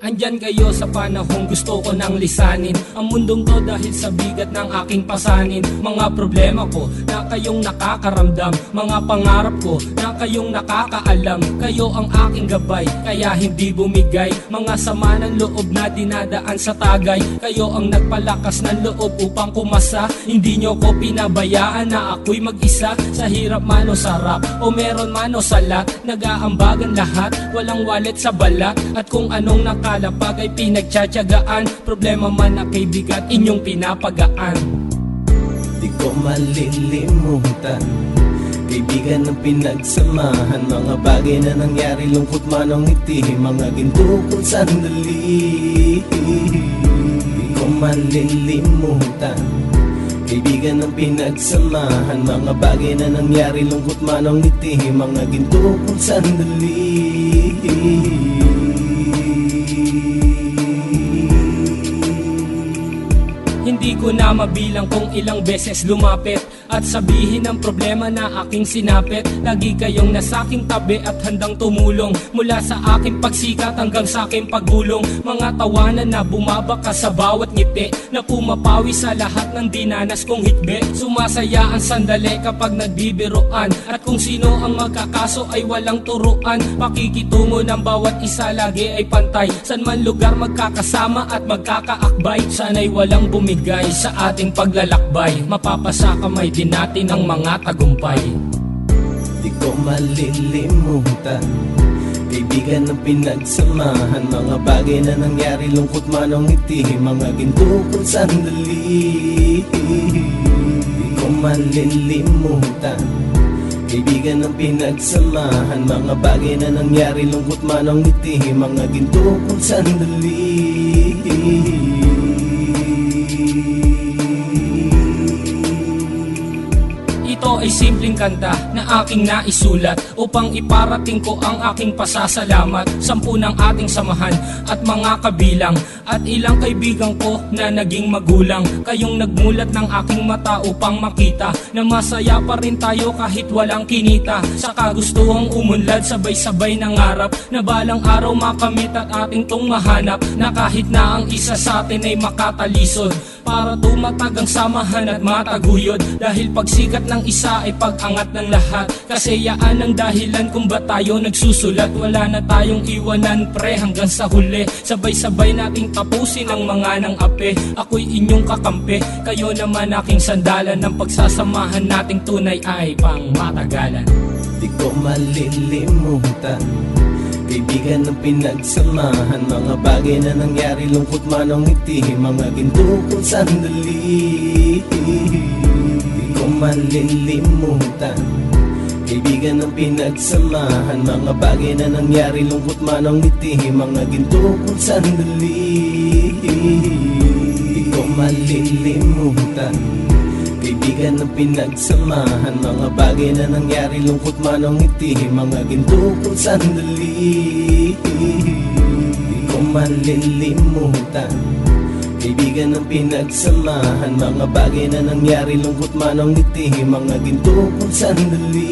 Andyan kayo sa panahong gusto ko nang lisanin ang mundong to dahil sa bigat ng aking pasanin. Mga problema ko na kayong nakakaramdam, mga pangarap ko na kayong nakakaalam. Kayo ang aking gabay, kaya hindi bumigay. Mga sama ng loob na dinadaan sa tagay, kayo ang nagpalakas ng loob upang kumasa. Hindi nyo ko pinabayaan na ako'y mag-isa. Sa hirap man o sarap, o meron man o salat, nag-aambagan lahat, walang wallet sa balat. At kung anong nakalapag ay pinagtsatsagaan, problema man na kay bigat inyong pinapagaan. Di ko malilimutan, kaibigan ng pinagsamahan, mga bagay na nangyari, lungkot man o ngiti, mga ginto kong sandali. Di ko malilimutan, kaibigan ng pinagsamahan, mga bagay na nangyari, lungkot man o ngiti, mga ginto kong sandali. Hindi ko na mabilang kung ilang beses lumapit at sabihin ang problema na aking sinapit. Lagi kayong nasa aking tabi at handang tumulong, mula sa aking pagsikat hanggang sa aking paggulong. Mga tawanan na bumabaka sa bawat ngiti, na pumapawi sa lahat ng dinanas kong hitbe. Sumasaya ang sandali kapag nagbibiroan, at kung sino ang magkakaso ay walang turuan. Pakikitungo ng bawat isa lagi ay pantay, san man lugar magkakasama at magkakaakbay. Sana'y walang bumigay sa ating paglalakbay, mapapasa kamay din natin ang mga tagumpay. Di ko malilimutan, kaibigan ng pinagsamahan, mga bagay na nangyari, lungkot man o ngiti, mga ginto kong sandali. Di ko malilimutan, kaibigan ng pinagsamahan, mga bagay na nangyari, lungkot man o ngiti, mga ginto kong sandali. Ito ay simpleng kanta na aking naisulat upang iparating ko ang aking pasasalamat. 10 ng ating samahan at mga kabilang, at ilang kaibigan ko na naging magulang. Kayong nagmulat ng aking mata upang makita na masaya pa rin tayo kahit walang kinita. Sa kagustuhang umunlad, sabay-sabay nangarap na balang araw makamit at ating tong mahanap, na kahit na ang isa sa atin ay makatalisod, para tumatag ang samahan at mataguyod. Dahil pagsikat ng isa ay pag-angat ng lahat, kasi yaan ang dahilan kung ba't tayo nagsusulat. Wala na tayong iwanan pre hanggang sa huli, sabay-sabay nating tapusin ang mga nang ape. Ako'y inyong kakampi, kayo naman aking sandalan, ng pagsasamahan nating tunay ay pang matagalan. Di ko malilimutan, kaibigan ng pinagsamahan, mga bagay na nangyari, lungkot man o ngiti, mga ginto kong sandali. Di ko malilimutan, kaibigan ng pinagsamahan, mga bagay na nangyari, lungkot man o ngiti, mga ginto kong sandali. Di ko malilimutan, kaibigan ng pinagsamahan, mga bagay na nangyari, lungkot man o ngiti, mga ginto kong sandali. Di ko malilimutan, kaibigan ng pinagsamahan, mga bagay na nangyari, lungkot man o ngiti, mga ginto kong sandali.